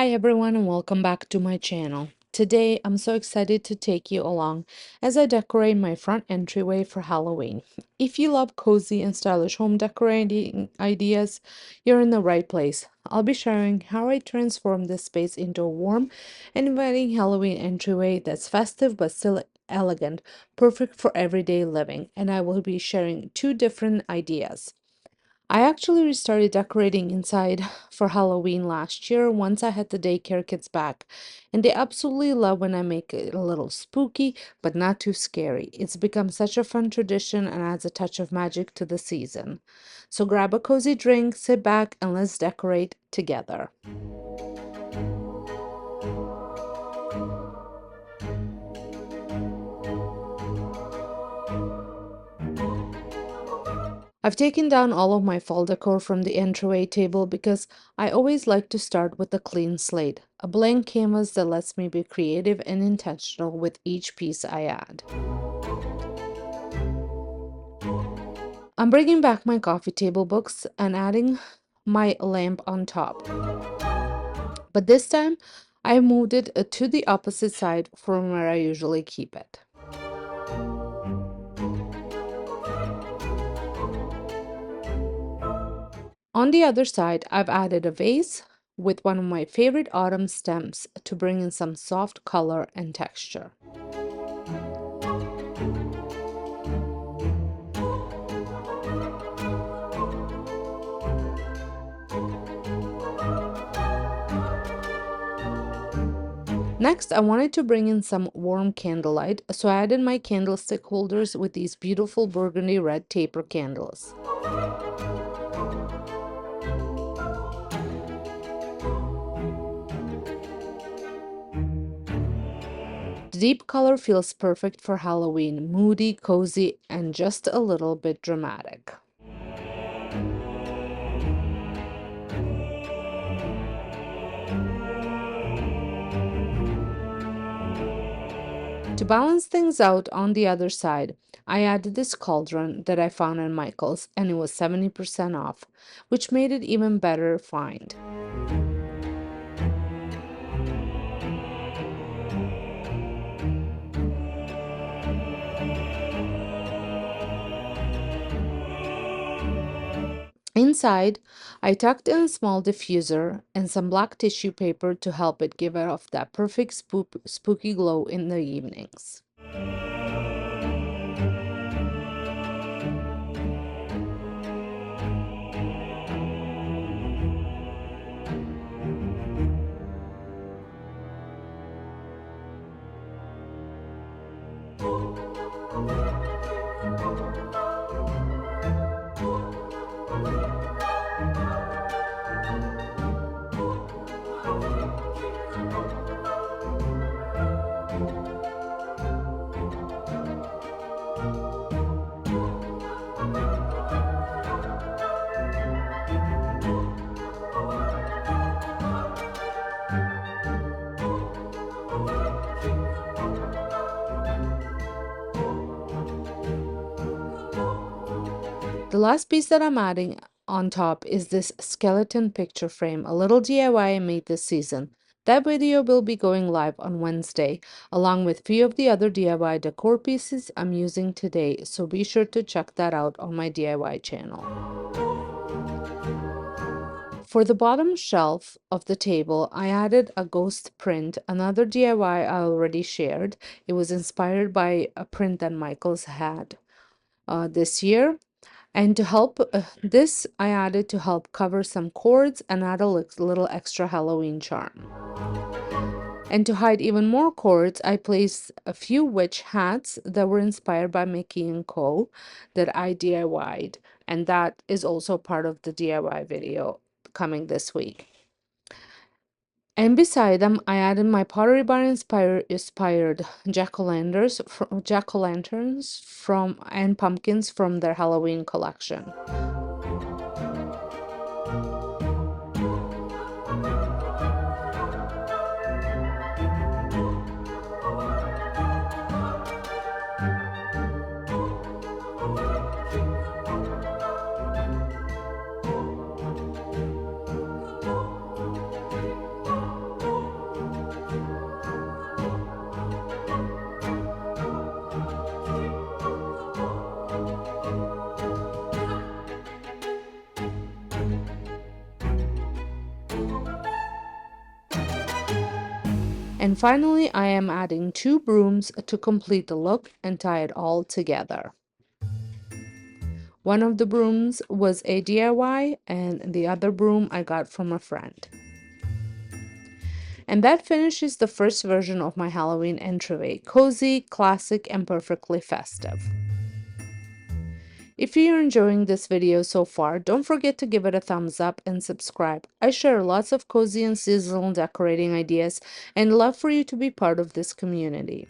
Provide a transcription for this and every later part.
Hi everyone and welcome back to my channel. Today I'm so excited to take you along as I decorate my front entryway for Halloween. If you love cozy and stylish home decorating ideas, you're in the right place. I'll be sharing how I transformed this space into a warm and inviting Halloween entryway that's festive but still elegant, perfect for everyday living, and I will be sharing two different ideas. I actually restarted decorating inside for Halloween last year once I had the daycare kids back, and they absolutely love when I make it a little spooky but not too scary. It's become such a fun tradition and adds a touch of magic to the season. So grab a cozy drink, sit back, and let's decorate together. I've taken down all of my fall decor from the entryway table because I always like to start with a clean slate, a blank canvas that lets me be creative and intentional with each piece I add. I'm bringing back my coffee table books and adding my lamp on top, but this time I moved it to the opposite side from where I usually keep it. On the other side, I've added a vase with one of my favorite autumn stems to bring in some soft color and texture. Next, I wanted to bring in some warm candlelight, so I added my candlestick holders with these beautiful burgundy red taper candles. The deep color feels perfect for Halloween, moody, cozy, and just a little bit dramatic. To balance things out on the other side, I added this cauldron that I found at Michael's and it was 70% off, which made it even better find. Inside, I tucked in a small diffuser and some black tissue paper to help it give it off that perfect spooky glow in the evenings. The last piece that I'm adding on top is this skeleton picture frame, a little DIY I made this season. That video will be going live on Wednesday, along with a few of the other DIY decor pieces I'm using today, so be sure to check that out on my DIY channel. For the bottom shelf of the table, I added a ghost print, another DIY I already shared. It was inspired by a print that Michael's had this year. And to help this, I added to help cover some cords and add a little extra Halloween charm. And to hide even more cords, I placed a few witch hats that were inspired by Mickey & Co. that I DIY'd. And that is also part of the DIY video coming this week. And beside them, I added my Pottery Barn inspired jack-o'-lanterns from and pumpkins from their Halloween collection. And finally, I am adding 2 brooms to complete the look and tie it all together. One of the brooms was a DIY and the other broom I got from a friend. And that finishes the first version of my Halloween entryway, cozy, classic, and perfectly festive. If you're enjoying this video so far, don't forget to give it a thumbs up and subscribe. I share lots of cozy and seasonal decorating ideas and love for you to be part of this community.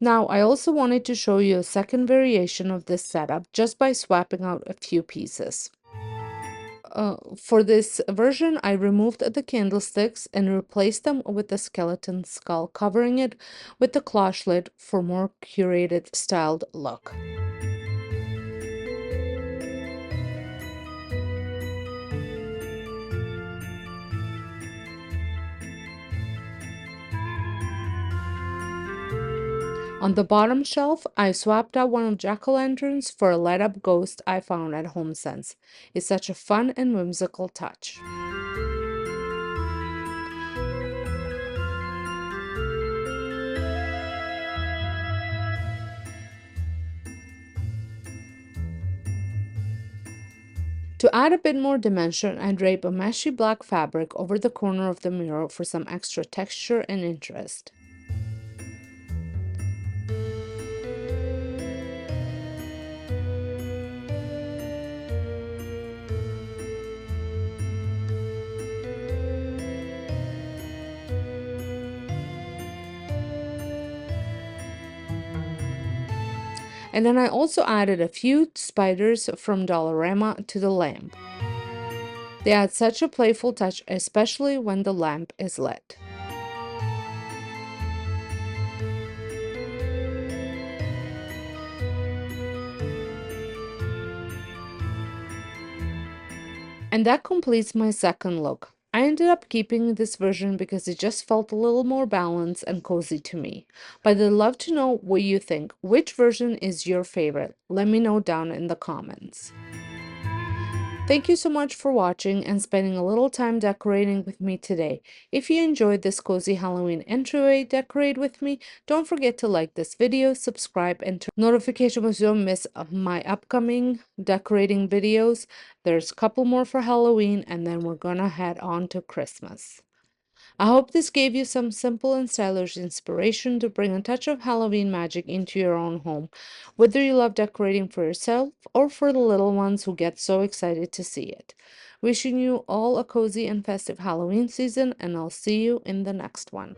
Now, I also wanted to show you a second variation of this setup just by swapping out a few pieces. For this version, I removed the candlesticks and replaced them with the skeleton skull, covering it with the cloche lid for more curated styled look. On the bottom shelf, I swapped out one of jack-o'-lanterns for a light-up ghost I found at HomeSense. It's such a fun and whimsical touch. To add a bit more dimension, I drape a meshy black fabric over the corner of the mirror for some extra texture and interest. And then I also added a few spiders from Dollarama to the lamp. They add such a playful touch, especially when the lamp is lit. And that completes my second look. I ended up keeping this version because it just felt a little more balanced and cozy to me. But I'd love to know what you think. Which version is your favorite? Let me know down in the comments. Thank you so much for watching and spending a little time decorating with me today. If you enjoyed this cozy Halloween entryway decorate with me, don't forget to like this video, subscribe, and turn notifications so you don't miss my upcoming decorating videos. There's a couple more for Halloween, and then we're gonna head on to Christmas. I hope this gave you some simple and stylish inspiration to bring a touch of Halloween magic into your own home, whether you love decorating for yourself or for the little ones who get so excited to see it. Wishing you all a cozy and festive Halloween season, and I'll see you in the next one.